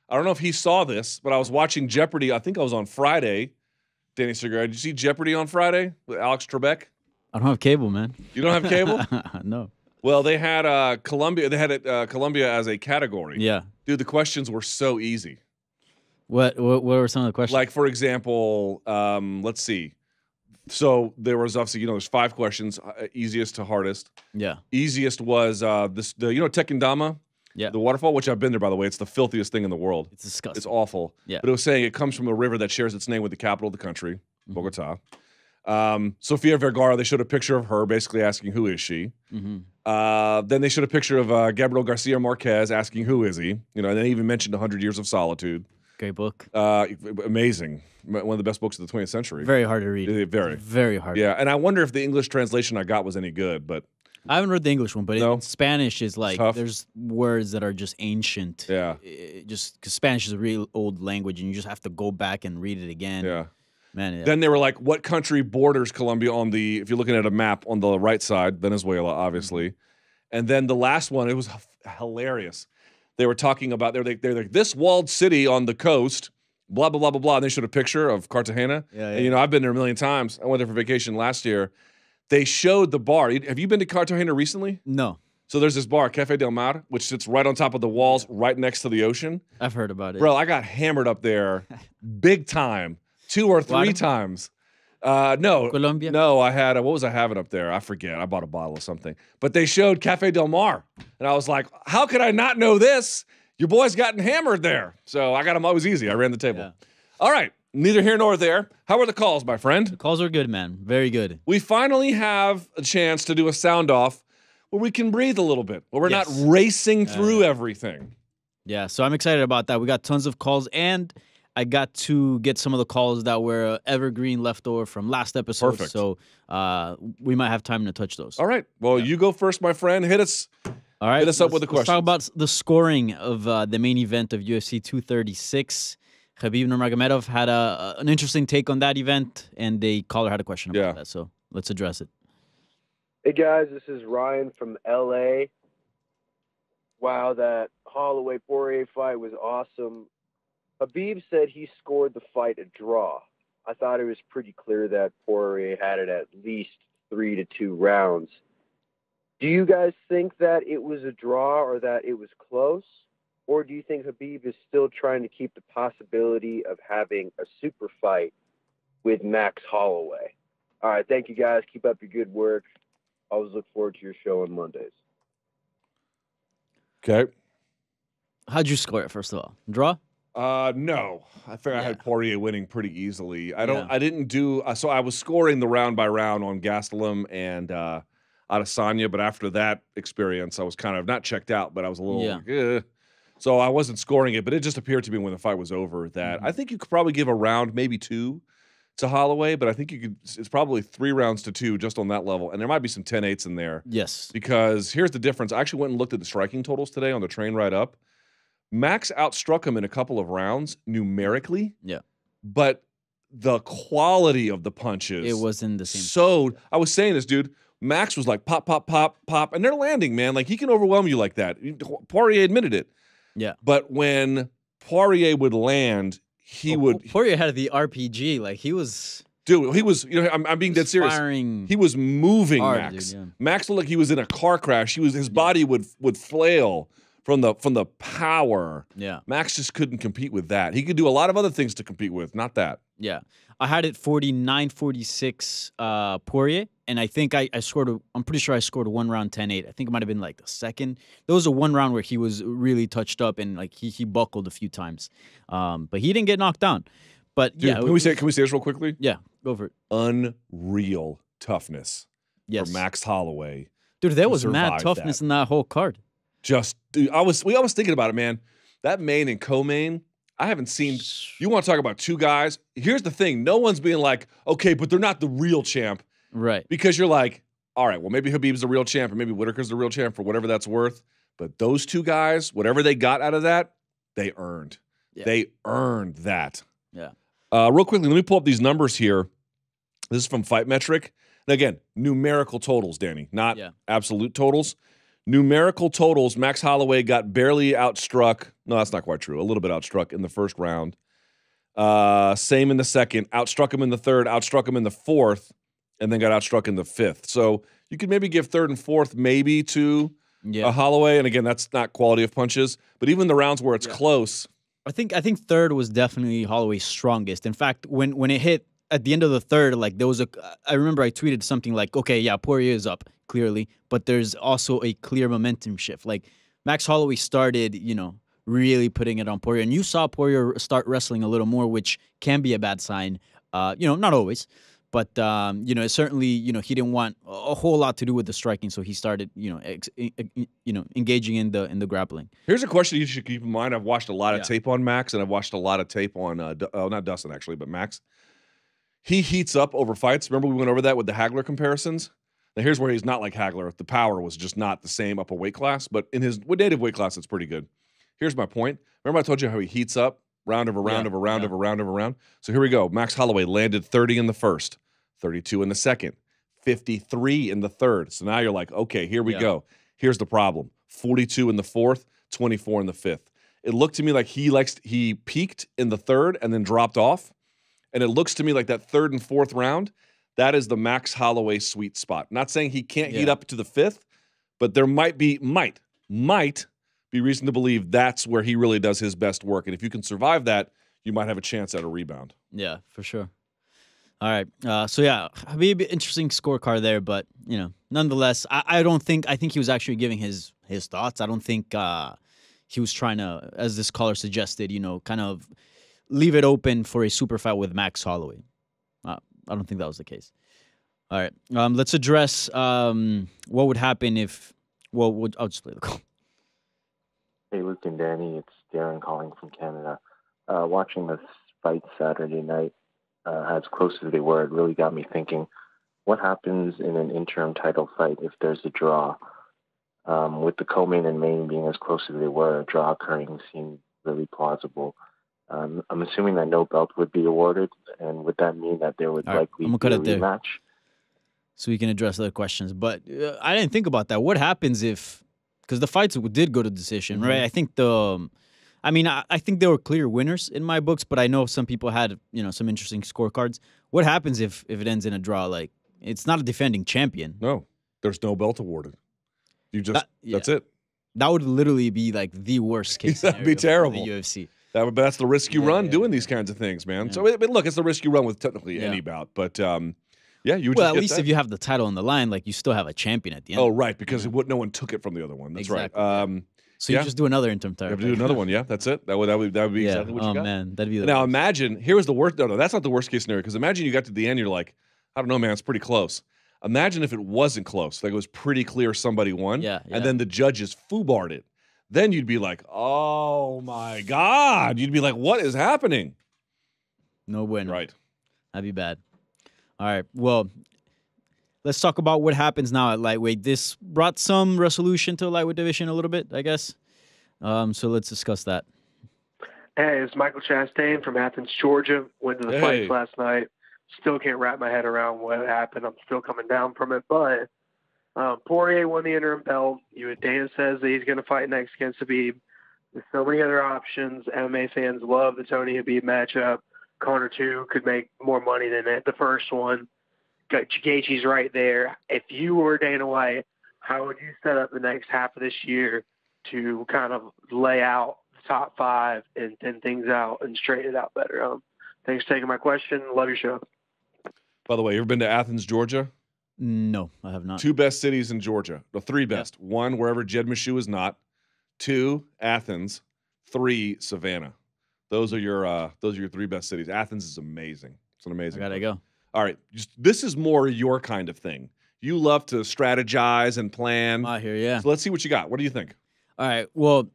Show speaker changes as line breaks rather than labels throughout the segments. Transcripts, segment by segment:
I don't know if he saw this, but I was watching Jeopardy. I think I was on Friday. Danny Segura, did you see Jeopardy on Friday with Alex Trebek?
I don't have cable, man.
You don't have cable?
No.
Well, they had Colombia. They had Colombia as a category.
Yeah.
Dude, the questions were so easy.
What were some of the questions?
Like, for example, let's see. So there was obviously, there's 5 questions, easiest to hardest.
Yeah.
Easiest was Tekindama?
Yeah.
The waterfall, which I've been there, by the way. It's the filthiest thing in the world.
It's disgusting.
It's awful.
Yeah.
But it was saying it comes from a river that shares its name with the capital of the country, Bogota. Sofia Vergara, they showed a picture of her basically asking, who is she? Then they showed a picture of Gabriel Garcia Marquez asking, who is he? And they even mentioned 100 Years of Solitude.
Great book.
Amazing. One of the best books of the 20th century.
Very hard to read.
Very
hard.
Yeah, and I wonder if the English translation I got was any good, but...
I haven't read the English one, but in Spanish is like,
tough.
There's words that are just ancient.
Yeah.
Just because Spanish is a real old language, and you just have to go back and read it again.
Yeah.
Man. Yeah.
Then they were like, what country borders Colombia on the, if you're looking at a map on the right side, Venezuela, obviously. And then the last one, it was hilarious. They were talking about, they're like, this walled city on the coast, blah, blah, blah, blah, blah. And they showed a picture of Cartagena.
Yeah.
And, I've been there a million times. I went there for vacation last year. They showed the bar. Have you been to Cartagena recently?
No.
So there's this bar, Cafe Del Mar, which sits right on top of the walls, right next to the ocean.
I've heard about it.
Bro, I got hammered up there big time, 2 or 3 times. No.
Colombia?
No, I had, what was I having up there? I forget. I bought a bottle of something. But they showed Cafe Del Mar. And I was like, how could I not know this? Your boy's gotten hammered there. So I got him. It was easy. I ran the table.
Yeah.
All right. Neither here nor there. How are the calls, my friend?
The calls are good, man. Very good.
We finally have a chance to do a sound off where we can breathe a little bit, where we're not racing through everything.
Yeah, so I'm excited about that. We got tons of calls, and I got to get some of the calls that were evergreen leftover from last episode.
Perfect.
So we might have time to touch those.
All right. Well, you go first, my friend. Hit us.
All right.
Hit us up with the questions.
Let's talk about the scoring of the main event of UFC 236. Khabib Nurmagomedov had an interesting take on that event, and the caller had a question about that. So let's address it.
Hey, guys. This is Ryan from L.A. Wow, that Holloway-Poirier fight was awesome. Khabib said he scored the fight a draw. I thought it was pretty clear that Poirier had it at least 3-2 rounds. Do you guys think that it was a draw or that it was close? Or do you think Khabib is still trying to keep the possibility of having a super fight with Max Holloway? All right, thank you, guys. Keep up your good work. Always look forward to your show on Mondays.
Okay.
How'd you score it, first of all? Draw?
No. I think I had Poirier winning pretty easily. I didn't do, so I was scoring the round by round on Gastelum and Adesanya, but after that experience, I was kind of not checked out, but I was a little like, eh. So I wasn't scoring it, but it just appeared to me when the fight was over that I think you could probably give a round, maybe 2 to Holloway, but I think you could, it's probably 3 rounds to 2 just on that level. And there might be some 10-8s in there.
Yes.
Because here's the difference. I actually went and looked at the striking totals today on the train ride up. Max outstruck him in a couple of rounds numerically.
Yeah.
But the quality of the punches.
It wasn't the same.
So I was saying this, dude. Max was like pop, pop, pop, pop, and they're landing, man. Like he can overwhelm you like that. Poirier admitted it.
Yeah.
But when Poirier would land, he would.
Poirier had the RPG. Like he was.
Dude, he was. I'm being dead serious. He was moving,
hard,
Max.
dude, yeah. Max
looked like he was in a car crash. His body would flail from the power.
Yeah.
Max just couldn't compete with that. He could do a lot of other things to compete with, not that.
Yeah. I had it 49-46 Poirier, and I think I scored I'm pretty sure I scored a 1 round 10-8. I think it might have been like the second. There was a 1 round where he was really touched up and like he buckled a few times. But he didn't get knocked down. But
dude,
yeah,
can we say this real quickly?
Yeah, go for it.
Unreal toughness for Max Holloway.
Dude, there was mad toughness in that whole card.
Just, dude, I was thinking about it, man. That main and co-main, I haven't seen. You want to talk about 2 guys? Here's the thing: no one's being like, okay, but they're not the real champ,
right?
Because you're like, all right, well, maybe Khabib's the real champ, or maybe Whitaker's the real champ for whatever that's worth. But those 2 guys, whatever they got out of that, they earned. Yeah. They earned that.
Yeah.
Real quickly, let me pull up these numbers here. This is from Fight Metric. And again, numerical totals, Danny, not absolute totals. Numerical totals, Max Holloway got barely outstruck. No, that's not quite true. A little bit outstruck in the first round. Same in the second. Outstruck him in the third. Outstruck him in the fourth. And then got outstruck in the fifth. So you could maybe give third and fourth maybe to Holloway. And again, that's not quality of punches. But even the rounds where it's close.
I think third was definitely Holloway's strongest. In fact, when it hit at the end of the third, like there was I remember I tweeted something like, okay, yeah, Poirier is up, clearly. But there's also a clear momentum shift. Like Max Holloway started, really putting it on Poirier. And you saw Poirier start wrestling a little more, which can be a bad sign. Not always. But, it certainly, he didn't want a whole lot to do with the striking. So he started, engaging in the grappling.
Here's a question you should keep in mind. I've watched a lot of tape on Max, and I've watched a lot of tape on, not Dustin actually, but Max. He heats up over fights. Remember we went over that with the Hagler comparisons? Now here's where he's not like Hagler. The power was just not the same up a weight class. But in his native weight class, it's pretty good. Here's my point. Remember I told you how he heats up? Round over round over round over round over round. So here we go. Max Holloway landed 30 in the first, 32 in the second, 53 in the third. So now you're like, okay, here we go. Here's the problem. 42 in the fourth, 24 in the fifth. It looked to me like he peaked in the third and then dropped off. And it looks to me like that third and fourth round, that is the Max Holloway sweet spot. Not saying he can't heat up to the fifth, but there might be reason to believe that's where he really does his best work. And if you can survive that, you might have a chance at a rebound.
Yeah, for sure. All right. Habib, interesting scorecard there, but, nonetheless, I think he was actually giving his thoughts. I don't think he was trying to, as this caller suggested, kind of leave it open for a super fight with Max Holloway. I don't think that was the case. All right. Let's address what would happen if, I'll just play the call.
Hey, Luke and Danny, it's Darren calling from Canada. Watching this fight Saturday night, as close as they were, it really got me thinking, what happens in an interim title fight if there's a draw? With the co-main and main being as close as they were, a draw occurring seemed really plausible. I'm assuming that no belt would be awarded, and would that mean that there would likely be a rematch?
So we can address other questions. But I didn't think about that. What happens if... Because the fights did go to decision, right? I think I think there were clear winners in my books, but I know some people had, some interesting scorecards. What happens if it ends in a draw? Like, it's not a defending champion.
No, there's no belt awarded. That's it.
That would literally be like the worst case scenario.
That'd be terrible.
For the UFC.
But that's the risk you run doing these kinds of things, man. Yeah. So, look, it's the risk you run with technically any bout, but. You would
at least if you have the title on the line, like you still have a champion at the end.
Oh, right, because no one took it from the other one. That's exactly. Right.
So you just do another interim title.
You have to do another one. Yeah, that's it. That would be exactly what you got.
Oh man, that'd be.
Now imagine here's the worst. No, that's not the worst case scenario. Because imagine you got to the end, you're like, I don't know, man, it's pretty close. Imagine if it wasn't close, like it was pretty clear somebody won, and then the judges foobarred it. Then you'd be like, oh my god, you'd be like, what is happening?
No bueno.
Right.
That'd be bad. All right. Well. Let's talk about what happens now at lightweight. This brought some resolution to the lightweight division a little bit, I guess. So let's discuss that.
Hey, it's Michael Chastain from Athens, Georgia. Went to the fights last night. Still can't wrap my head around what happened. I'm still coming down from it. But Poirier won the interim belt. Dana says that he's going to fight next against Habib. There's so many other options. MMA fans love the Tony Habib matchup. Corner 2 could make more money than the first one. Gaethje's right there. If you were Dana White, how would you set up the next half of this year to kind of lay out the top 5 and thin things out and straighten it out better? Thanks for taking my question. Love your show.
By the way, you ever been to Athens, Georgia?
No, I have not.
2 best cities in Georgia. The 3 best. Yeah. 1, wherever Jed Meshew is not. 2, Athens. 3, Savannah. Those are your 3 best cities. Athens is amazing. It's an amazing.
I gotta go.
All right, this is more your kind of thing. You love to strategize and plan.
I hear you.
So let's see what you got. What do you think?
All right, well,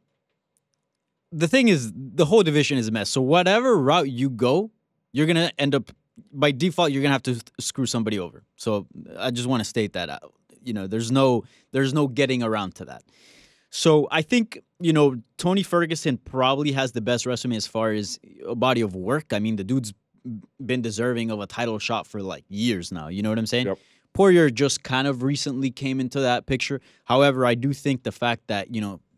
the thing is, the whole division is a mess. So whatever route you go, you're going to end up, by default, you're going to have to screw somebody over. So I just want to state that out. There's no getting around to that. So I think, Tony Ferguson probably has the best resume as far as a body of work. I mean, the dude's been deserving of a title shot for like years now. You know what I'm saying?
Yep.
Poirier just kind of recently came into that picture. However, I do think the fact that,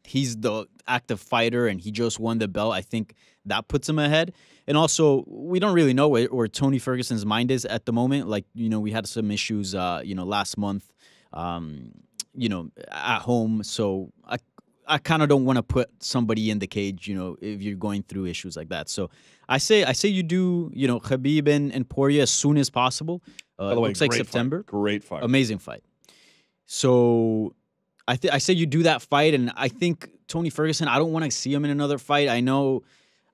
he's the active fighter and he just won the belt, I think that puts him ahead. And also, we don't really know where Tony Ferguson's mind is at the moment. Like, we had some issues, last month, at home. So I kind of don't want to put somebody in the cage, if you're going through issues like that. So I say you do, Khabib and Poirier as soon as possible.
By the way,
looks like September.
Great fight.
Amazing fight. So I say you do that fight, and I think Tony Ferguson, I don't want to see him in another fight. I know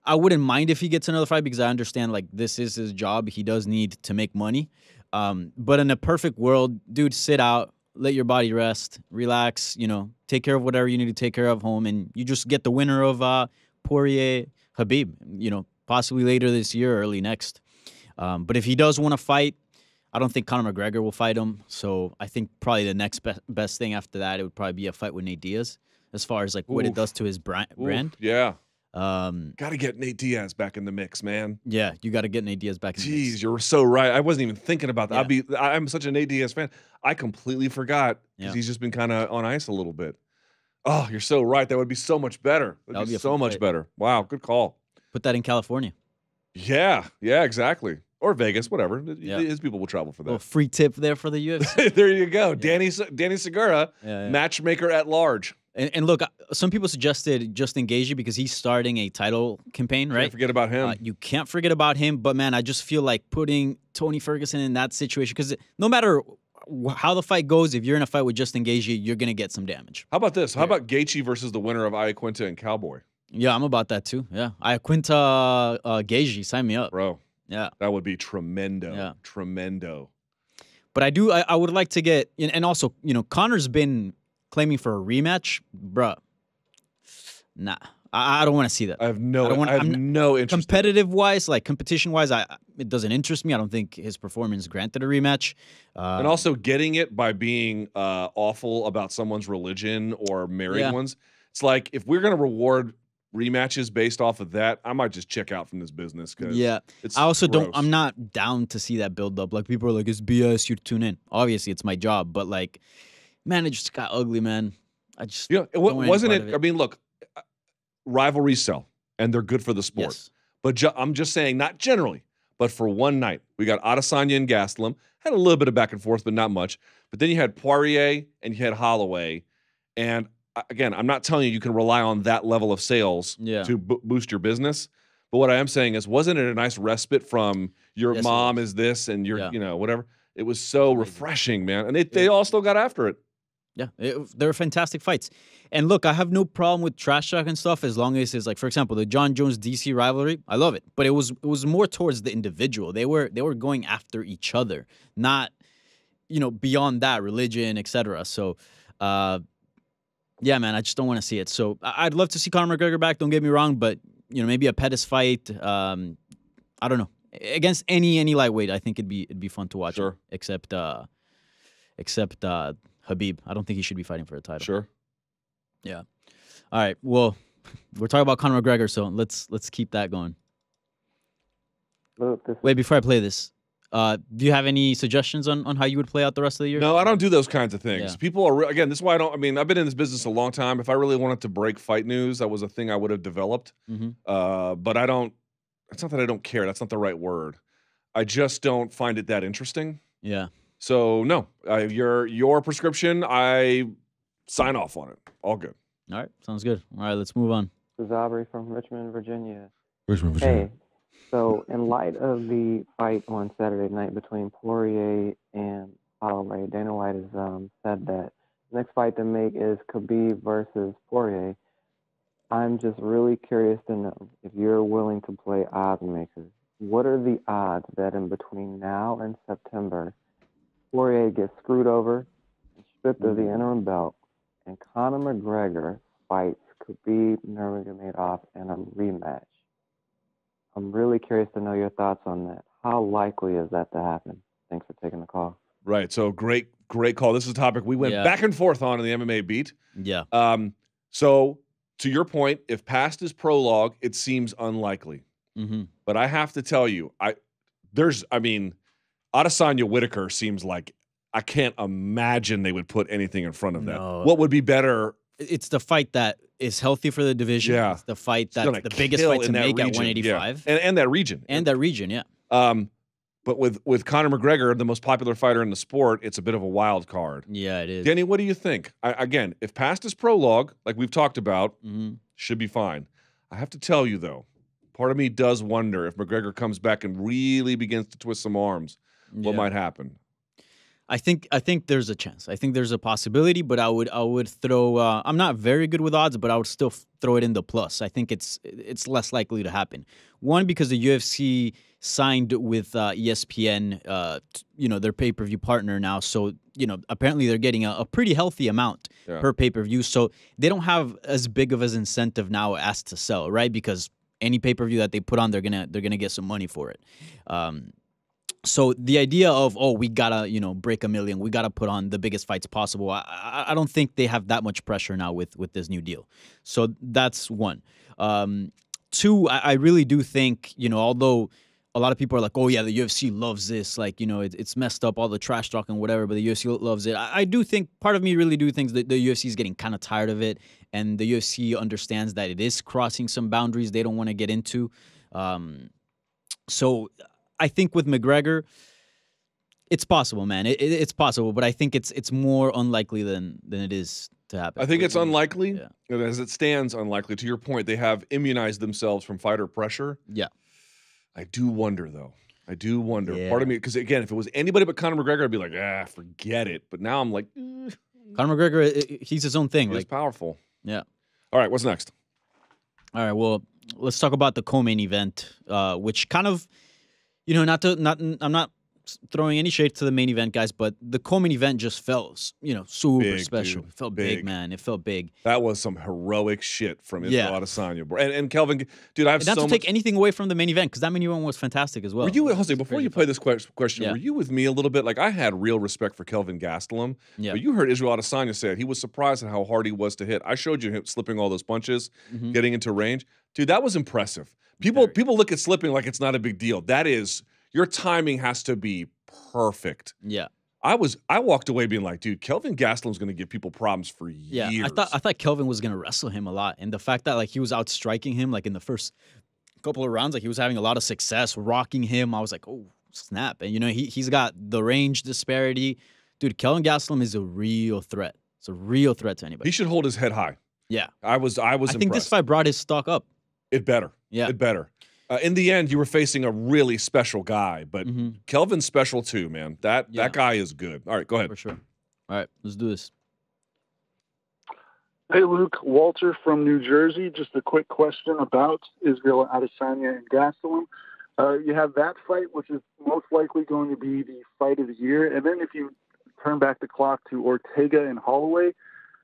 I wouldn't mind if he gets another fight because I understand, like, this is his job. He does need to make money. But in a perfect world, dude, sit out, let your body rest, relax, take care of whatever you need to take care of home, and you just get the winner of Poirier Khabib, possibly later this year or early next. But if he does want to fight, I don't think Conor McGregor will fight him. So I think probably the next best thing after that, it would probably be a fight with Nate Diaz, as far as like what it does to his brand.
Yeah. Got to get Nate Diaz back in the mix, man.
Yeah, you got to get Nate Diaz back in the mix.
Jeez, you're so right. I wasn't even thinking about that. Yeah. I'm such a Nate Diaz fan. I completely forgot because he's just been kind of on ice a little bit. Oh, you're so right. That would be so much better. That would be so much better. Wow, good call.
Put that in California.
Yeah, exactly. Or Vegas, whatever. His people will travel for that.
A free tip there for the UFC.
There you go. Yeah. Danny Segura, matchmaker at large.
And look, some people suggested Justin Gaethje because he's starting a title campaign, right?
Can't forget about him.
You can't forget about him. But, man, I just feel like putting Tony Ferguson in that situation, because no matter how the fight goes, if you're in a fight with Justin Gaethje, you're going to get some damage.
How about this? How about Gaethje versus the winner of Iaquinta and Cowboy?
Yeah, I'm about that too. Yeah. Iaquinta, Gaethje, sign me up.
Bro.
Yeah.
That would be tremendo. Yeah. Tremendo.
But I would like to get, and also, Conor's been claiming for a rematch. Bruh. Nah. I don't want to see that.
I have no interest.
Competitive-wise, like competition-wise, it doesn't interest me. I don't think his performance granted a rematch.
And also getting it by being awful about someone's religion or married ones. It's like, if we're going to reward rematches based off of that, I might just check out from this business. It's
I also
gross.
I'm not down to see that build up. Like, people are like, it's BS, you tune in. Obviously, it's my job, but like, man, it just got ugly, man. I just
wasn't it. I mean, look, rivalries sell, and they're good for the sport.
Yes.
But I'm just saying, not generally, but for one night, we got Adesanya and Gastelum. Had a little bit of back and forth, but not much. But then you had Poirier and you had Holloway, and again, I'm not telling you can rely on that level of sales to boost your business. But what I am saying is, wasn't it a nice respite from your mom is this and your, whatever? It was so refreshing, man. And they all still got after it.
Yeah, they were fantastic fights. And look, I have no problem with trash talk and stuff as long as it's like, for example, the John Jones DC rivalry. I love it, but it was more towards the individual. They were going after each other, not beyond that, religion, etc. So, yeah, man, I just don't want to see it. So I'd love to see Conor McGregor back. Don't get me wrong, but maybe a Pettis fight. I don't know, against any lightweight. I think it'd be fun to watch.
Sure.
Except Khabib. I don't think he should be fighting for a title.
Sure.
Yeah. All right. Well, we're talking about Conor McGregor, so let's keep that going. Wait, before I play this, do you have any suggestions on how you would play out the rest of the year?
No, I don't do those kinds of things. Yeah. People are again. This is why I've been in this business a long time. If I really wanted to break fight news, that was a thing I would have developed. But I don't. It's not that I don't care. That's not the right word. I just don't find it that interesting.
Yeah.
So no, your prescription, I sign off on it. All good.
All right, sounds good. All right, let's move on.
This is Aubrey from Richmond, Virginia.
Richmond, Virginia.
Hey, so in light of the fight on Saturday night between Poirier and Holloway, Dana White has said that the next fight to make is Khabib versus Poirier. I'm just really curious to know if you're willing to play odds makers. What are the odds that in between now and September, Poirier gets screwed over and stripped of the interim belt, and Conor McGregor fights Khabib Nurmagomedov in a rematch? I'm really curious to know your thoughts on that. How likely is that to happen? Thanks for taking the call.
Right. So great call. This is a topic we went back and forth on in the MMA beat.
Yeah.
So to your point, if past is prologue, it seems unlikely. But I have to tell you, Adesanya Whitaker seems like I can't imagine they would put anything in front of that.
No.
What would be better?
It's the fight that is healthy for the division.
Yeah.
It's the fight that's the biggest fight to make at 185.
Yeah. And that region.
And that region, yeah.
But with Conor McGregor, the most popular fighter in the sport, it's a bit of a wild card.
Yeah, it is.
Danny, what do you think? Again, if past his prologue, like we've talked about, should be fine. I have to tell you, though, part of me does wonder if McGregor comes back and really begins to twist some arms, what might happen.
I think there's a chance. I think there's a possibility, but I would throw. I'm not very good with odds, but I would still throw it in the plus. I think it's less likely to happen. One, because the UFC signed with ESPN, their pay-per-view partner now. So apparently they're getting a pretty healthy amount per pay-per-view. So they don't have as big of an incentive now as to sell, right? Because any pay-per-view that they put on, they're gonna get some money for it. So the idea of, we gotta, break 1 million, we gotta put on the biggest fights possible. I don't think they have that much pressure now with this new deal. So that's one. Two, I really do think, although a lot of people are like, oh yeah, the UFC loves this, like, it's messed up, all the trash talk and whatever, but the UFC loves it. I do think, part of me really do think that the UFC is getting kind of tired of it, and the UFC understands that it is crossing some boundaries they don't want to get into. So I think with McGregor, it's possible, man. It's possible, but I think it's more unlikely than it is to happen.
I think it's unlikely. Yeah. As it stands, unlikely. To your point, they have immunized themselves from fighter pressure.
Yeah.
I do wonder, though. I do wonder.
Yeah.
Part of me, because again, if it was anybody but Conor McGregor, I'd be like, forget it. But now I'm like,
Conor McGregor, he's his own thing.
He's powerful.
Yeah.
All right, what's next?
All right, well, let's talk about the co-main event, which kind of, I'm not throwing any shade to the main event, guys, but the co-main event just felt, super
big,
special.
dude.
It felt big, man. It felt big.
That was some heroic shit from Israel Adesanya, bro. And Kelvin, dude, I have
not to take anything away from the main event, because that main event was fantastic as well.
Were you, Jose, before you play this question,
Yeah.
were you with me a little bit? Like, I had real respect for Kelvin Gastelum, but you heard Israel Adesanya say it. He was surprised at how hard he was to hit. I showed you him slipping all those punches, getting into range. Dude, that was impressive. People look at slipping like it's not a big deal. That is, your timing has to be perfect.
Yeah.
I walked away being like, dude, Kelvin Gastelum's going to give people problems for years.
Yeah, I thought Kelvin was going to wrestle him a lot, and the fact that he was outstriking him in the first couple of rounds, he was having a lot of success rocking him. I was like, oh snap! And he's got the range disparity, dude. Kelvin Gastelum is a real threat. It's a real threat to anybody.
He should hold his head high.
Yeah,
I was. I think
this fight brought his stock up.
It better.
Yeah,
it better. In the end, you were facing a really special guy, but Kelvin's special too, man. That guy is good. All right, go ahead.
For sure. All right, let's do this.
Hey, Luke. Walter from New Jersey. Just a quick question about Israel Adesanya and Gastelum. You have that fight, which is most likely going to be the fight of the year. And then if you turn back the clock to Ortega and Holloway,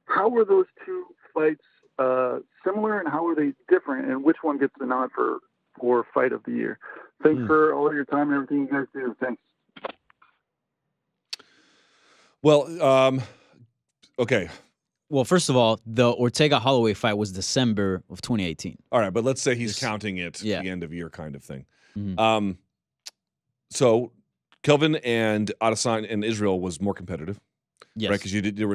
how were those two fights similar, and how are they different, and which one gets the nod for fight of the year? Thanks for all your time and everything you guys do. Thanks.
Well, okay.
Well, first of all, the Ortega-Holloway fight was December of 2018.
All right, but let's say he's counting it the end of year kind of thing. So Kelvin and Adesanya and Israel was more competitive.
Yes.
Right, because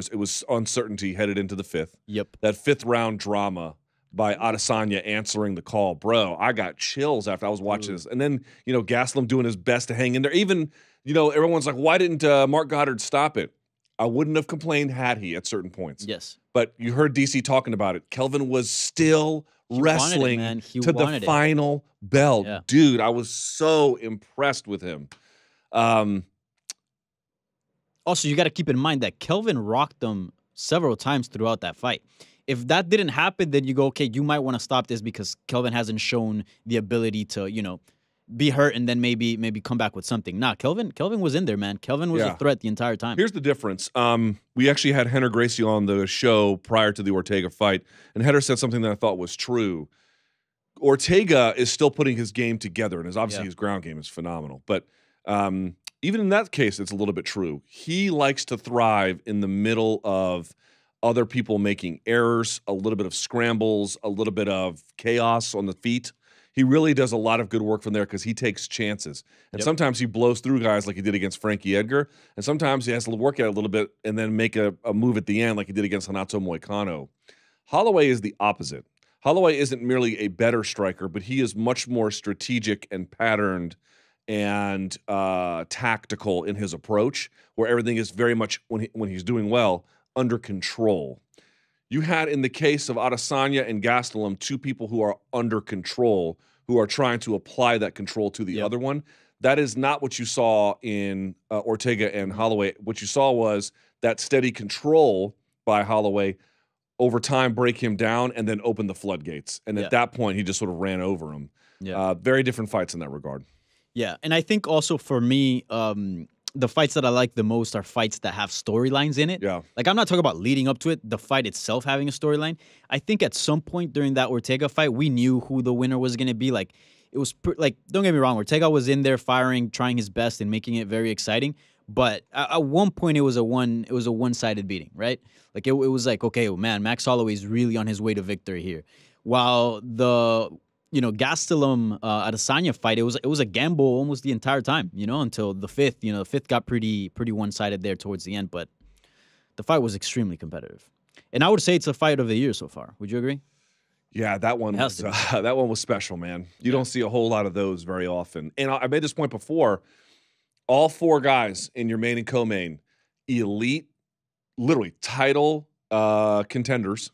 it was uncertainty headed into the fifth.
Yep.
That fifth round drama by Adesanya answering the call. Bro, I got chills after I was watching this. And then, Gastelum doing his best to hang in there. Even, everyone's like, why didn't Mark Goddard stop it? I wouldn't have complained had he at certain points.
Yes.
But you heard DC talking about it. Kelvin was still wrestling to the final bell.
Yeah.
Dude, I was so impressed with him.
Also, you got to keep in mind that Kelvin rocked them several times throughout that fight. If that didn't happen, then you go, okay, you might want to stop this because Kelvin hasn't shown the ability to, be hurt and then maybe come back with something. Nah, Kelvin was in there, man. Kelvin was a threat the entire time.
Here's the difference. We actually had Henner Gracie on the show prior to the Ortega fight, and Henner said something that I thought was true. Ortega is still putting his game together, and obviously his ground game is phenomenal. But even in that case, it's a little bit true. He likes to thrive in the middle of other people making errors, a little bit of scrambles, a little bit of chaos on the feet. he really does a lot of good work from there because he takes chances. And sometimes he blows through guys like he did against Frankie Edgar, and sometimes he has to work at it a little bit and then make a move at the end like he did against Renato Moicano. Holloway is the opposite. Holloway isn't merely a better striker, but he is much more strategic and patterned and tactical in his approach, where everything is very much, when he's doing well, under control. You had, in the case of Adesanya and Gastelum, two people who are under control, who are trying to apply that control to the other one. That is not what you saw in Ortega and Holloway. What you saw was that steady control by Holloway, over time break him down and then open the floodgates. And at that point, he just sort of ran over him. Very different fights in that regard.
Yeah, and I think also for me, the fights that I like the most are fights that have storylines in it.
Yeah.
Like, I'm not talking about leading up to it, the fight itself having a storyline. I think at some point during that Ortega fight, we knew who the winner was going to be. Like, it was, like, don't get me wrong, Ortega was in there firing, trying his best and making it very exciting. But at one point, it was a one-sided beating, right? Like, it was like, okay, well, man, Max Holloway is really on his way to victory here. While the Gastelum Adesanya fight, it was a gamble almost the entire time, until the fifth. The fifth got pretty one-sided there towards the end, but the fight was extremely competitive. And I would say it's a fight of the year so far. Would you agree?
Yeah, that one was special, man. You don't see a whole lot of those very often. And I made this point before. All four guys in your main and co-main, elite, literally title contenders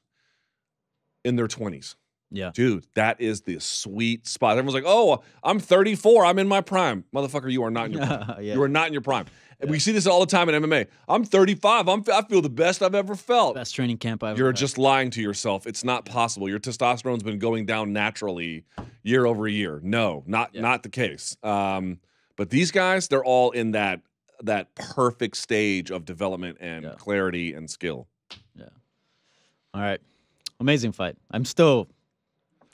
in their 20s.
Yeah.
Dude, that is the sweet spot. Everyone's like, oh, I'm 34. I'm in my prime. Motherfucker, you are not in your prime. You are not in your prime. And we see this all the time in MMA. I'm 35. I feel the best I've ever felt.
Best training camp I've ever
You're
had.
just lying to yourself. It's not possible. Your testosterone's been going down naturally year over year. No, not the case. But these guys, they're all in that perfect stage of development and clarity and skill.
Yeah. All right. Amazing fight.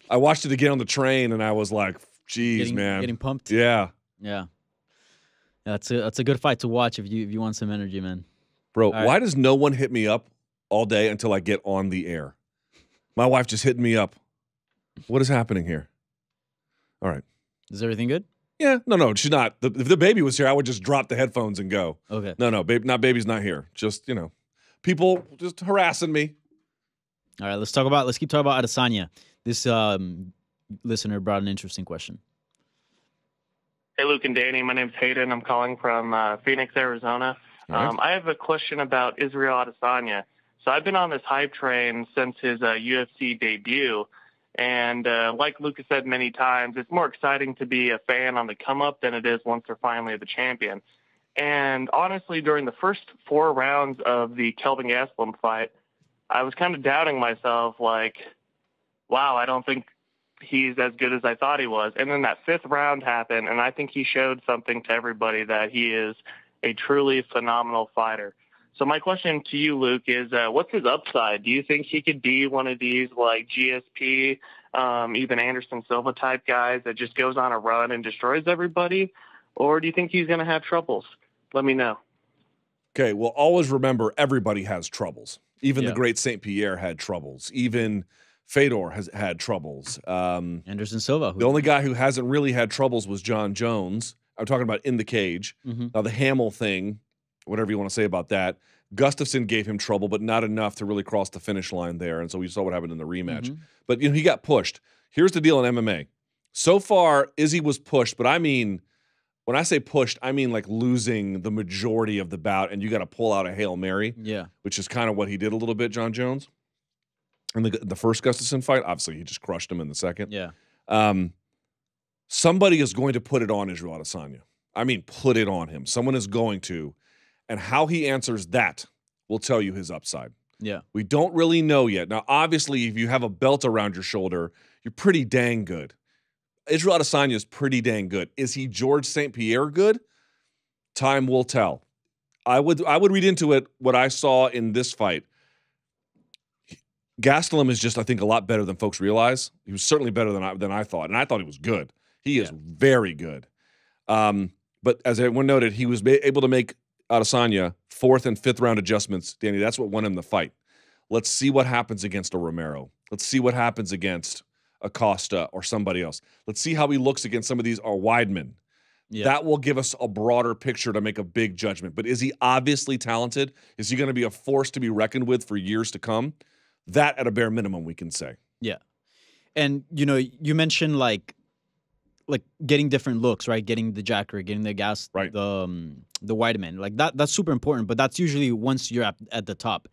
I watched it again on the train, and I was like, geez, man.
Getting pumped?
Yeah.
Yeah. That's a good fight to watch if you want some energy, man.
Bro, why does no one hit me up all day until I get on the air? My wife just hitting me up. What is happening here? All right.
Is everything good?
Yeah. No, she's not. If the baby was here, I would just drop the headphones and go.
Okay.
No, baby's not here. Just, people just harassing me.
All right, let's keep talking about Adesanya. This listener brought an interesting question.
Hey, Luke and Danny. My name's Hayden. I'm calling from Phoenix, Arizona.
Right.
I have a question about Israel Adesanya. So I've been on this hype train since his UFC debut. And like Luke has said many times, it's more exciting to be a fan on the come-up than it is once they're finally the champion. And honestly, during the first 4 rounds of the Kelvin Gastelum fight, I was kind of doubting myself, like, wow, I don't think he's as good as I thought he was. And then that 5th round happened, and I think he showed something to everybody that he is a truly phenomenal fighter. So my question to you, Luke, is what's his upside? Do you think he could be one of these like GSP, even Anderson Silva type guys that just goes on a run and destroys everybody? Or do you think he's going to have troubles? Let me know.
Okay, well, always remember everybody has troubles. Even the great St. Pierre had troubles. Even Fedor has had troubles.
Anderson Silva.
The only guy who hasn't really had troubles was John Jones. I'm talking about in the cage. Now, the Hamill thing, whatever you want to say about that, Gustafsson gave him trouble, but not enough to really cross the finish line there. And so we saw what happened in the rematch. But he got pushed. Here's the deal in MMA. So far, Izzy was pushed, but I mean, when I say pushed, I mean like losing the majority of the bout, and you got to pull out a Hail Mary.
Yeah.
Which is kind of what he did a little bit, John Jones. In the first Gustafsson fight, obviously he just crushed him in the second.
Yeah.
Somebody is going to put it on Israel Adesanya. I mean, put it on him. Someone is going to. And how he answers that will tell you his upside.
Yeah.
We don't really know yet. Now, obviously, if you have a belt around your shoulder, you're pretty dang good. Israel Adesanya is pretty dang good. Is he George St. Pierre good? Time will tell. I would read into it what I saw in this fight. Gastelum is just, I think, a lot better than folks realize. He was certainly better than I thought, and I thought he was good. He is very good. But as everyone noted, he was able to make Adesanya 4th and 5th round adjustments. Danny, that's what won him the fight. Let's see what happens against a Romero. Let's see what happens against Acosta or somebody else. Let's see how he looks against some of these Weidman. Yeah. That will give us a broader picture to make a big judgment. But is he obviously talented? Is he going to be a force to be reckoned with for years to come? That, at a bare minimum, we can say.
Yeah. And, you know, you mentioned, like getting different looks, right? Getting the jacker, getting the gas,
right.
the Weidman. Like, that's super important. But that's usually once you're at the top.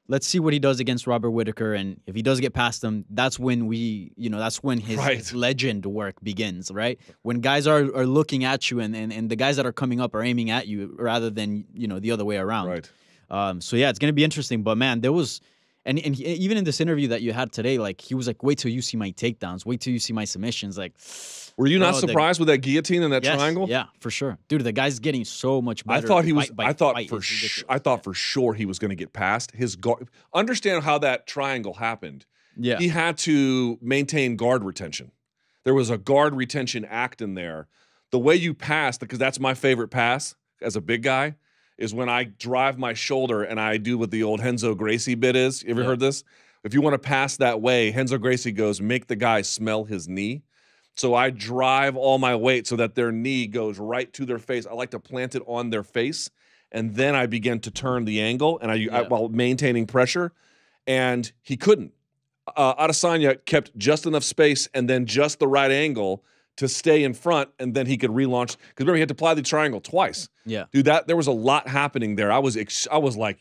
Let's see what he does against Robert Whittaker, and if he does get past him, that's when that's when his legend work begins, right? When guys are looking at you, and the guys that are coming up are aiming at you rather than the other way around.
Right.
So yeah, it's gonna be interesting. But man, there was, and even in this interview that you had today, like he was like, "Wait till you see my takedowns. Wait till you see my submissions." Like,
were you not surprised with that guillotine and that triangle?
Yeah, for sure, dude. The guy's getting so much better.
I thought he was. I thought for sure he was going to get past his guard. Understand how that triangle happened.
Yeah,
he had to maintain guard retention. There was a guard retention act in there. The way you pass, because that's my favorite pass as a big guy, is when I drive my shoulder and I do what the old Renzo Gracie bit is. You ever heard this? If you want to pass that way, Renzo Gracie goes, make the guy smell his knee. So I drive all my weight so that their knee goes right to their face. I like to plant it on their face, and then I begin to turn the angle, and I while maintaining pressure, and he couldn't. Adesanya kept just enough space and then just the right angle to stay in front, and then he could relaunch. Because remember, he had to apply the triangle twice.
Yeah,
dude, there was a lot happening there. I was like,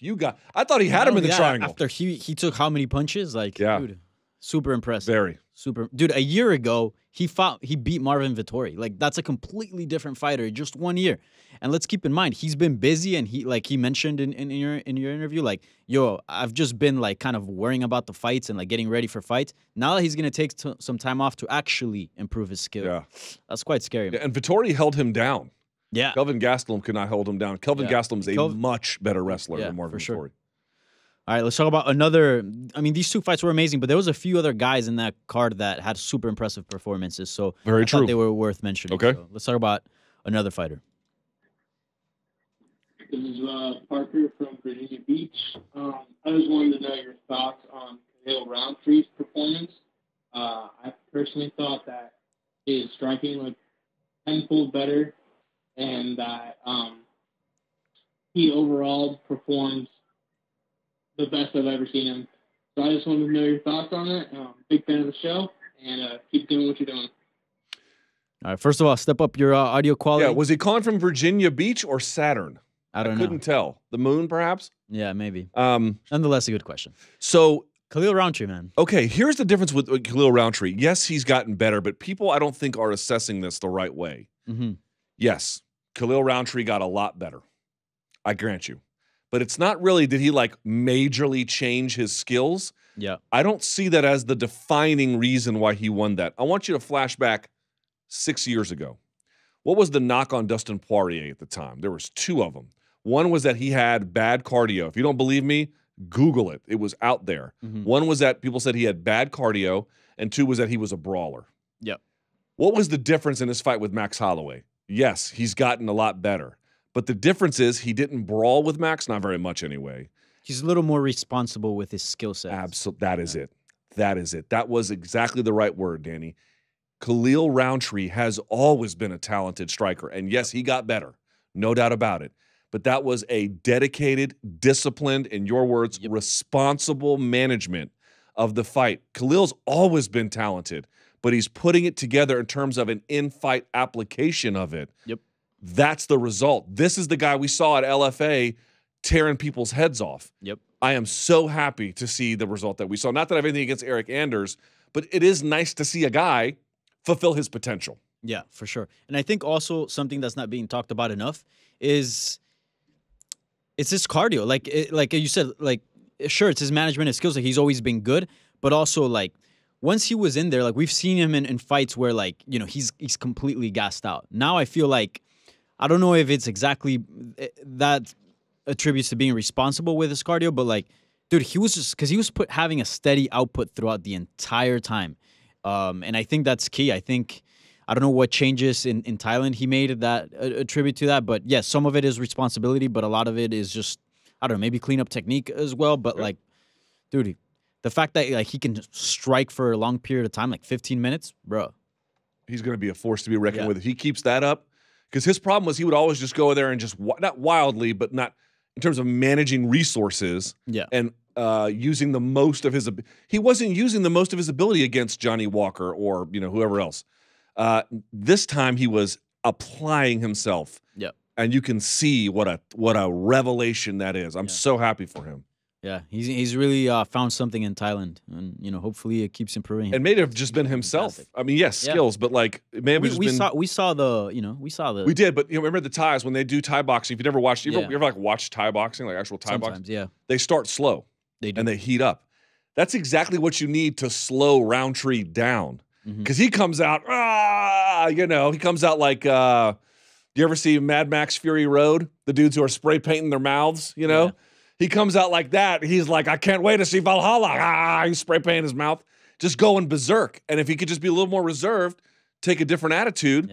I thought he had him in the triangle.
After he took how many punches? Like, dude, super impressive.
Very
super, dude. A year ago, he beat Marvin Vettori. Like, that's a completely different fighter. Just 1 year. And let's keep in mind, he's been busy, and he mentioned in your interview, like, yo, I've just been like kind of worrying about the fights and like getting ready for fights. Now that he's gonna take some time off to actually improve his skill, that's quite scary.
Yeah, and Vettori held him down.
Yeah,
Kelvin Gastelum could not hold him down. Kelvin Gastelum's a much better wrestler than Marvin Vettori.
All right, let's talk about another. I mean, these two fights were amazing, but there was a few other guys in that card that had super impressive performances. So
I thought
they were worth mentioning.
Okay,
so let's talk about another fighter.
This is Parker from Virginia Beach. I just wanted to know your thoughts on Khalil Rountree's performance. I personally thought that his striking looked tenfold better, and that he overall performed the best I've ever seen him. So I just wanted to know your thoughts on it. Big fan of the show, and keep doing what you're doing.
All right, first of all, step up your audio quality.
Yeah, was he calling from Virginia Beach or Saturn?
I couldn't
tell. The moon, perhaps?
Yeah, maybe. Nonetheless, a good question.
So
Khalil Rountree, man.
Okay, here's the difference with Khalil Roundtree. Yes, he's gotten better, but people I don't think are assessing this the right way.
Mm-hmm.
Yes, Khalil Roundtree got a lot better. I grant you. But it's not really, did he like majorly change his skills?
Yeah.
I don't see that as the defining reason why he won that. I want you to flash back 6 years ago. What was the knock on Dustin Poirier at the time? There was two of them. One was that he had bad cardio. If you don't believe me, Google it. It was out there.
Mm-hmm.
One was that people said he had bad cardio, and two was that he was a brawler.
Yep.
What was the difference in his fight with Max Holloway? Yes, he's gotten a lot better. But the difference is he didn't brawl with Max, not very much anyway.
He's a little more responsible with his skill set.
Absolutely. That is it. That is it. That was exactly the right word, Danny. Khalil Roundtree has always been a talented striker. And yes, he got better. No doubt about it. But that was a dedicated, disciplined, in your words, responsible management of the fight. Khalil's always been talented, but he's putting it together in terms of an in-fight application of it.
Yep.
That's the result. This is the guy we saw at LFA tearing people's heads off.
Yep.
I am so happy to see the result that we saw. Not that I have anything against Eric Anders, but it is nice to see a guy fulfill his potential.
Yeah, for sure. And I think also something that's not being talked about enough is it's his cardio. Like you said, like, sure, it's his management and skills. Like, he's always been good, but also, like, once he was in there, like, we've seen him in fights where, like, you know, he's completely gassed out. Now I feel like, I don't know if it's exactly that attributes to being responsible with his cardio, but, like, dude, he was just, because he was having a steady output throughout the entire time. And I think that's key. I don't know what changes in Thailand he made that attribute to that, but yes, some of it is responsibility, but a lot of it is just, I don't know, maybe clean up technique as well. But like, dude, the fact that like he can strike for a long period of time, like 15 minutes, bro.
He's going to be a force to be reckoned with. If he keeps that up, because his problem was he would always just go there and just not wildly, but not in terms of managing resources. And using the most of his. He wasn't using the most of his ability against Johnny Walker or whoever else. This time he was applying himself. And you can see what a revelation that is. I'm so happy for him.
Yeah, he's really found something in Thailand, and hopefully it keeps improving.
It may have just been himself. Fantastic. I mean, yes, skills, but like it may have just been.
We saw the.
We did, but remember the Thais when they do Thai boxing. If you never watched, you ever like watch Thai boxing, like actual Thai boxing?
Yeah.
They start slow.
They do.
And they heat up. That's exactly what you need to slow Roundtree down, because he comes out. He comes out like. You ever see Mad Max Fury Road? The dudes who are spray painting their mouths, Yeah. He comes out like that. He's like, I can't wait to see Valhalla. He's spray painting his mouth, just going berserk. And if he could just be a little more reserved, take a different attitude,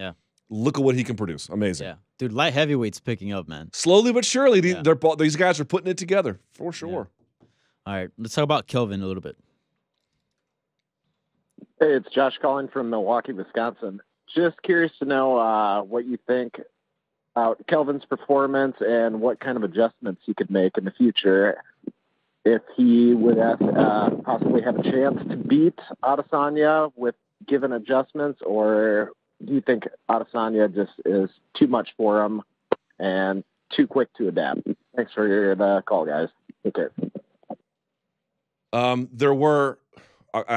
look at what he can produce. Amazing.
Yeah. Dude, light heavyweight's picking up, man.
Slowly but surely, these guys are putting it together, for sure.
All right, let's talk about Kelvin a little bit.
Hey, it's Josh calling from Milwaukee, Wisconsin. Just curious to know what you think about Kelvin's performance and what kind of adjustments he could make in the future if he would possibly have a chance to beat Adesanya with given adjustments, or do you think Adesanya just is too much for him and too quick to adapt? Thanks for the call, guys. Take care.
I'm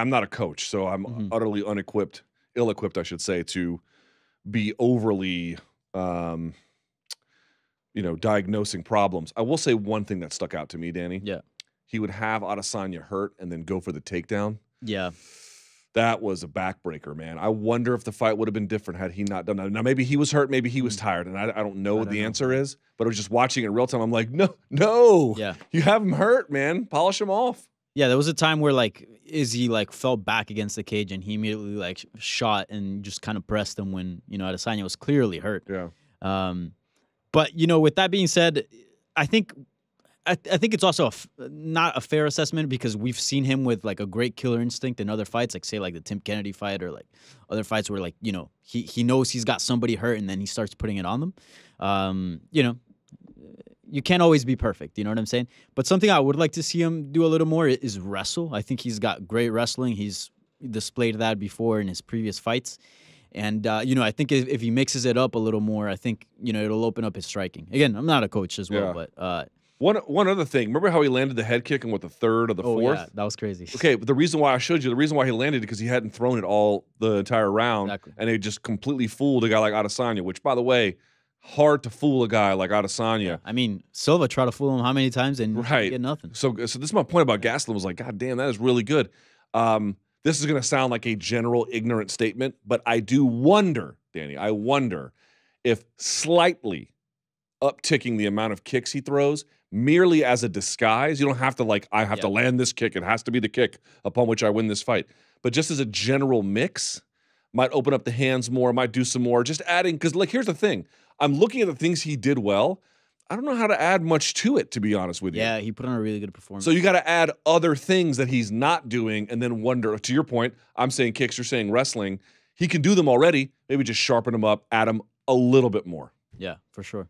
not a coach, so I'm utterly ill-equipped, I should say, to be overly, diagnosing problems. I will say one thing that stuck out to me, Danny.
Yeah.
He would have Adesanya hurt and then go for the takedown.
Yeah.
That was a backbreaker, man. I wonder if the fight would have been different had he not done that. Now, maybe he was hurt, maybe he was tired, and I don't know what the answer is, but I was just watching it in real time. I'm like, no.
Yeah.
You have him hurt, man. Polish him off.
Yeah, there was a time where like Izzy like fell back against the cage and he immediately like shot and just kind of pressed him when Adesanya was clearly hurt.
Yeah.
But with that being said, I think it's also not a fair assessment because we've seen him with like a great killer instinct in other fights, like say like the Tim Kennedy fight or like other fights where like he knows he's got somebody hurt and then he starts putting it on them. You can't always be perfect, you know what I'm saying? But something I would like to see him do a little more is wrestle. I think he's got great wrestling. He's displayed that before in his previous fights. And, I think if he mixes it up a little more, I think, it'll open up his striking. Again, I'm not a coach as well, but...
One other thing. Remember how he landed the head kick in the third or the fourth?
Yeah, that was crazy.
Okay, but the reason why he landed it because he hadn't thrown it all the entire round.
Exactly.
And it just completely fooled a guy like Adesanya, which, by the way... hard to fool a guy like Adesanya.
Yeah. I mean, Silva tried to fool him how many times and get nothing.
So this is my point about Gastelum. Was like, God damn, that is really good. This is going to sound like a general ignorant statement, but I do wonder, Danny, if slightly upticking the amount of kicks he throws merely as a disguise. You don't have to I have to land this kick. It has to be the kick upon which I win this fight. But just as a general mix, might open up the hands more, might do some more. Just adding, because here's the thing. I'm looking at the things he did well. I don't know how to add much to it, to be honest with you.
Yeah, he put on a really good performance.
So you got to add other things that he's not doing and then wonder, to your point, I'm saying kicks, you're saying wrestling. He can do them already. Maybe just sharpen them up, add them a little bit more.
Yeah, for sure.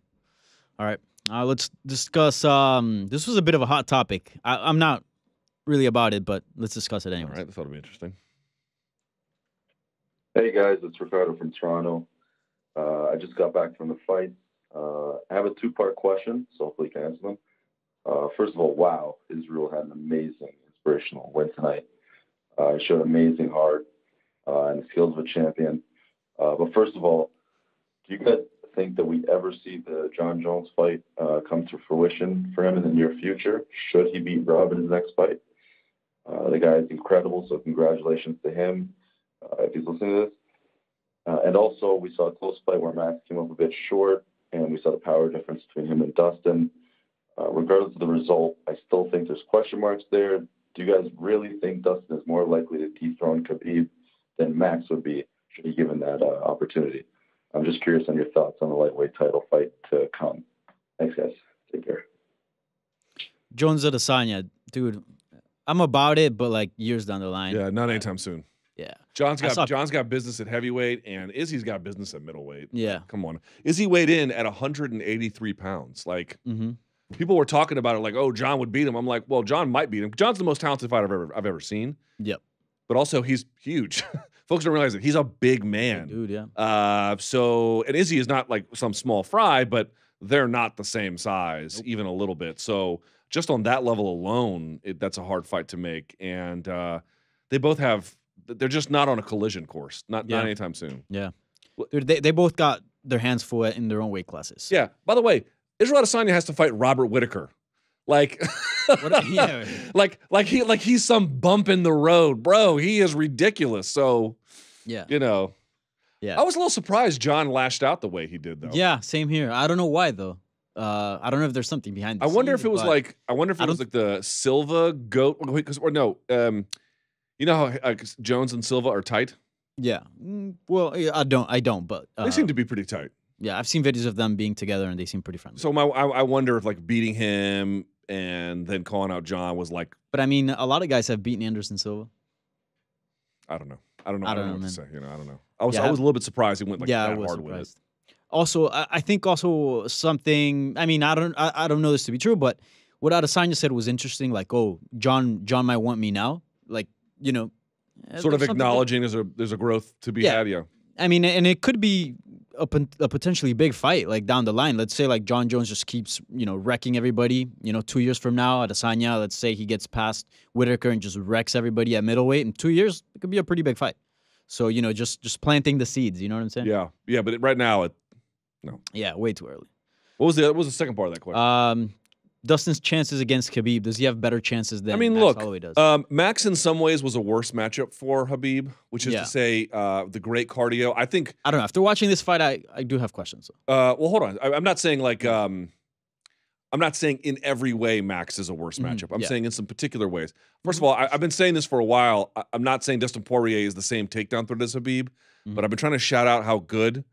All right, let's discuss. This was a bit of a hot topic. I'm not really about it, but let's discuss it anyway.
All right, I thought it'd be interesting.
Hey, guys, it's Ricardo from Toronto. I just got back from the fight. I have a two-part question, so hopefully you can answer them. First of all, wow, Israel had an amazing, inspirational win tonight. He showed amazing heart and the skills of a champion. But first of all, do you guys think that we ever see the John Jones fight come to fruition for him in the near future? Should he beat Rob in his next fight? The guy is incredible, so congratulations to him if he's listening to this. And also, we saw a close fight where Max came up a bit short, and we saw the power difference between him and Dustin. Regardless of the result, I still think there's question marks there. Do you guys really think Dustin is more likely to dethrone Khabib than Max would be should he given that opportunity? I'm just curious on your thoughts on the lightweight title fight to come. Thanks, guys. Take care.
Jones Adesanya, dude. I'm about it, but like years down the line.
Yeah, not anytime soon.
Yeah.
John's got business at heavyweight, and Izzy's got business at middleweight.
Yeah.
Like, come on. Izzy weighed in at 183 pounds. Like,
Mm-hmm.
people were talking about it like, oh, John would beat him. I'm like, well, John might beat him. John's the most talented fighter I've ever seen.
Yep.
But also, he's huge. Folks don't realize it. He's a big man.
Dude, yeah.
And Izzy is not like some small fry, but they're not the same size, even a little bit. So just on that level alone, that's a hard fight to make. And they both have. They're just not on a collision course. Not anytime soon.
Yeah. Dude, they both got their hands full in their own weight classes.
Yeah. By the way, Israel Adesanya has to fight Robert Whittaker. Like,
yeah.
like he's some bump in the road, bro. He is ridiculous. So,
yeah,
I was a little surprised John lashed out the way he did, though.
Yeah, same here. I don't know why though. I don't know if there's something behind.
I wonder if it was like the Silva goat, you know how Jones and Silva are tight.
Yeah. Well, I don't, but
they seem to be pretty tight.
Yeah, I've seen videos of them being together, and they seem pretty friendly.
So I wonder if like beating him and then calling out John was like.
But I mean, a lot of guys have beaten Anderson Silva.
I don't know. I don't know what to say. I don't know. I was a little bit surprised he went like that hard with it.
Also, I think also something. I mean, I don't know this to be true, but what Adesanya said was interesting. Like, oh, John might want me now. Like,
sort of acknowledging there's a growth to be had. Yeah.
I mean, and it could be a potentially big fight like down the line. Let's say like John Jones just keeps wrecking everybody. 2 years from now, Adesanya, let's say he gets past Whittaker and just wrecks everybody at middleweight. In 2 years, it could be a pretty big fight. So just planting the seeds. You know what I'm saying?
Yeah. But right now, no.
Yeah, way too early.
What was the second part of that question?
Dustin's chances against Khabib. Does he have better chances than Max Holloway does?
Max in some ways was a worse matchup for Khabib, which is to say the great cardio. I don't
know. After watching this fight, I do have questions.
Well, hold on. I'm not saying like I'm not saying in every way Max is a worse matchup. I'm saying in some particular ways. First of all, I've been saying this for a while. I'm not saying Dustin Poirier is the same takedown threat as Khabib, but I've been trying to shout out how good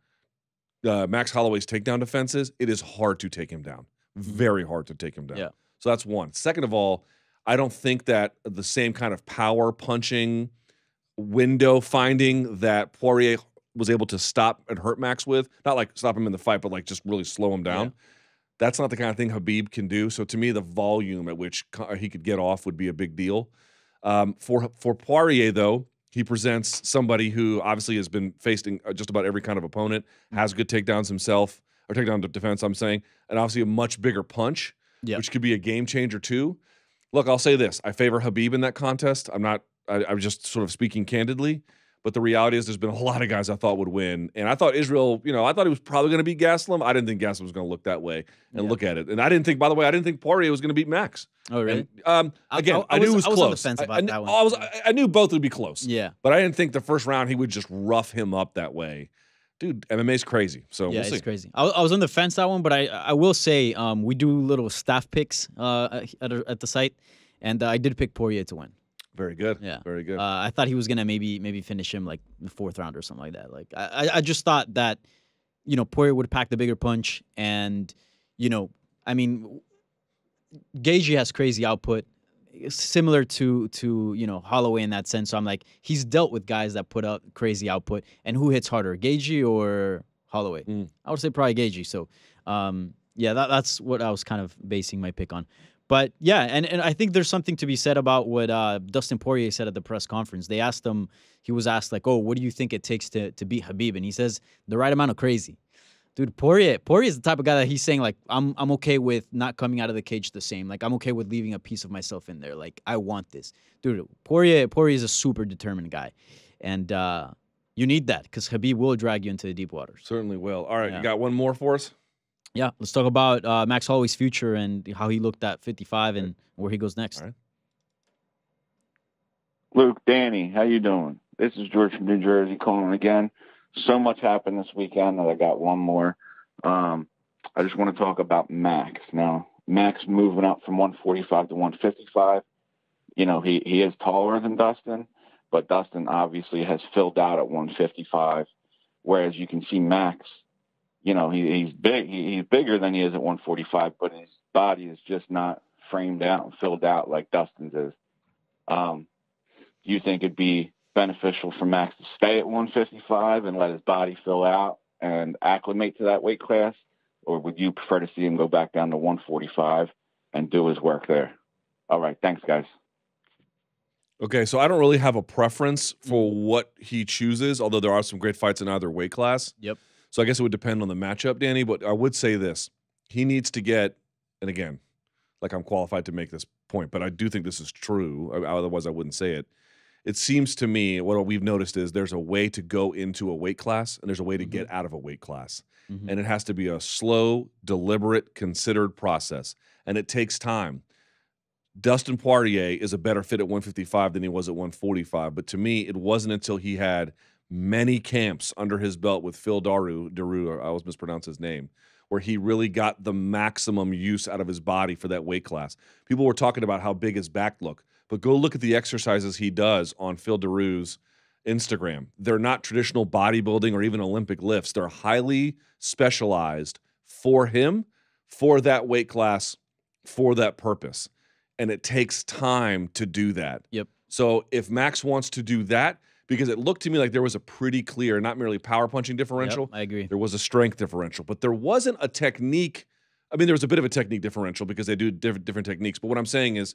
Max Holloway's takedown defense is. It is hard to take him down. Very hard to take him down.
Yeah.
So that's one. Second of all, I don't think that the same kind of power punching, window finding that Poirier was able to stop and hurt Max with, not like stop him in the fight, but like just really slow him down. Yeah. That's not the kind of thing Khabib can do. So to me, the volume at which he could get off would be a big deal. For Poirier, though, he presents somebody who obviously has been facing just about every kind of opponent, has good takedowns himself, or takedown defense, I'm saying, and obviously a much bigger punch, which could be a game changer too. Look, I'll say this. I favor Khabib in that contest. I'm just sort of speaking candidly, but the reality is there's been a lot of guys I thought would win. And I thought Israel, I thought he was probably going to beat Gastelum. I didn't think Gastelum was going to look that way and look at it. And I didn't think Poirier was going to beat Max.
Oh, really?
And, again, I knew it was close.
On the fence about that one.
I knew both would be close.
Yeah.
But I didn't think the first round he would just rough him up that way. Dude, MMA's crazy. So we'll see.
It's crazy. I was on the fence that one, but I will say we do little staff picks at the site, and I did pick Poirier to win.
Very good.
Yeah,
very good.
I thought he was gonna maybe finish him like the fourth round or something like that. Like I just thought that Poirier would pack the bigger punch, and I mean, Gaethje has crazy output. Similar to Holloway in that sense. So I'm like, he's dealt with guys that put up crazy output, and who hits harder, Gaethje or Holloway? I would say probably Gaethje. So that's what I was kind of basing my pick on. But yeah, and I think there's something to be said about what Dustin Poirier said at the press conference. They asked him, he was asked like, oh, what do you think it takes to beat Khabib? And he says the right amount of crazy. Dude, Poirier is the type of guy that he's saying, like, I'm okay with not coming out of the cage the same. Like, I'm okay with leaving a piece of myself in there. Like, I want this. Dude, Poirier is a super determined guy. And you need that because Khabib will drag you into the deep waters.
Certainly will. All right, You got one more for us?
Yeah, let's talk about Max Holloway's future and how he looked at 55 and where he goes next.
All right.
Luke, Danny, how you doing? This is George from New Jersey calling again. So much happened this weekend that I got one more. I just want to talk about Max. Now, Max moving up from 145 to 155. He is taller than Dustin, but Dustin obviously has filled out at 155. Whereas you can see Max, he's big. He's bigger than he is at 145, but his body is just not framed out and filled out like Dustin's is. You think it'd be beneficial for Max to stay at 155 and let his body fill out and acclimate to that weight class? Or would you prefer to see him go back down to 145 and do his work there? All right. Thanks, guys.
Okay, so I don't really have a preference for what he chooses, although there are some great fights in either weight class.
Yep.
So I guess it would depend on the matchup, Danny, but I would say this. He needs to get, and again, like I'm qualified to make this point, but I do think this is true. Otherwise, I wouldn't say it. It seems to me what we've noticed is there's a way to go into a weight class and there's a way to get out of a weight class. And it has to be a slow, deliberate, considered process. And it takes time. Dustin Poirier is a better fit at 155 than he was at 145. But to me, it wasn't until he had many camps under his belt with Phil Daru, I always mispronounce his name, where he really got the maximum use out of his body for that weight class. People were talking about how big his back looked, but go look at the exercises he does on Phil Daru's Instagram. They're not traditional bodybuilding or even Olympic lifts. They're highly specialized for him, for that weight class, for that purpose. And it takes time to do that.
Yep.
So if Max wants to do that, because it looked to me like there was a pretty clear, not merely power punching differential.
Yep, I agree.
There was a strength differential, but there wasn't a technique. I mean, there was a bit of a technique differential because they do different techniques. But what I'm saying is,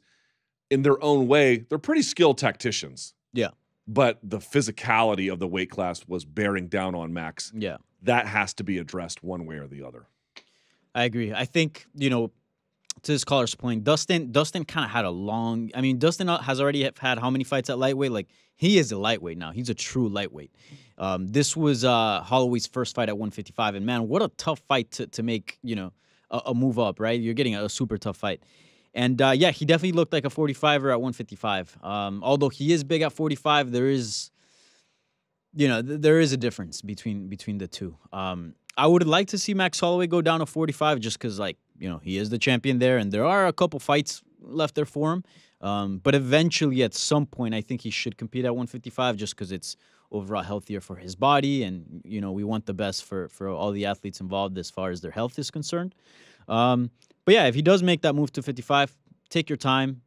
in their own way, they're pretty skilled tacticians.
Yeah.
But the physicality of the weight class was bearing down on Max.
Yeah.
That has to be addressed one way or the other.
I agree. I think, to this caller's point, Dustin kind of had a long. I mean, Dustin has already had how many fights at lightweight? Like, he is a lightweight now. He's a true lightweight. This was Holloway's first fight at 155, and man, what a tough fight to make. A move up, right? You're getting a super tough fight, and yeah, he definitely looked like a 45er at 155. Although he is big at 45, there is a difference between the two. I would like to see Max Holloway go down to 45 just because, he is the champion there, and there are a couple fights left there for him. But eventually, at some point, I think he should compete at 155 just because it's overall healthier for his body, and, we want the best for all the athletes involved as far as their health is concerned. But yeah, if he does make that move to 55, take your time,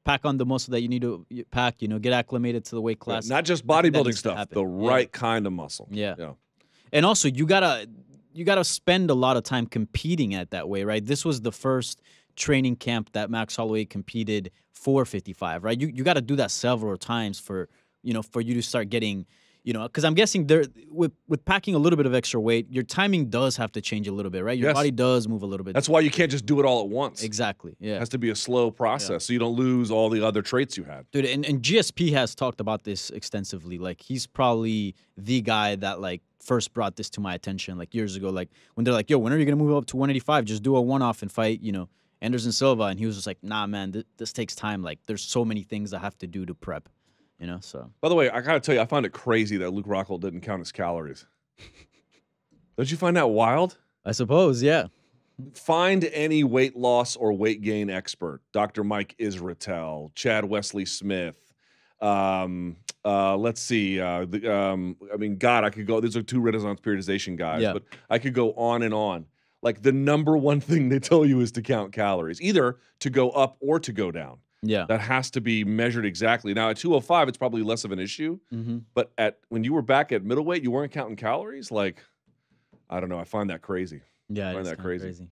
pack on the muscle that you need to pack, get acclimated to the weight class.
Not just bodybuilding stuff, the right kind of muscle.
Yeah. And also, you gotta spend a lot of time competing at that way, right? This was the first training camp that Max Holloway competed for 55, right? You got to do that several times for you to start getting, because I'm guessing there with packing a little bit of extra weight, your timing does have to change a little bit, right? Your body does move a little bit.
That's why you can't just do it all at once.
Exactly. Yeah.
It has to be a slow process so you don't lose all the other traits you had.
Dude, and GSP has talked about this extensively. Like, he's probably the guy that first brought this to my attention years ago. Like, when they're like, yo, when are you going to move up to 185? Just do a one-off and fight, Anderson Silva. And he was just like, nah, man, this takes time. Like, there's so many things I have to do to prep, so.
By the way, I got to tell you, I find it crazy that Luke Rockhold didn't count his calories. Don't you find that wild?
I suppose, yeah.
Find any weight loss or weight gain expert. Dr. Mike Israetel, Chad Wesley Smith. Let's see. God, I could go. These are two Renaissance periodization guys, but I could go on and on. Like, the number one thing they tell you is to count calories, either to go up or to go down.
Yeah,
that has to be measured exactly. Now at 205, it's probably less of an issue. But when you were back at middleweight, you weren't counting calories. Like, I don't know. I find that crazy.
Yeah,
I find that crazy.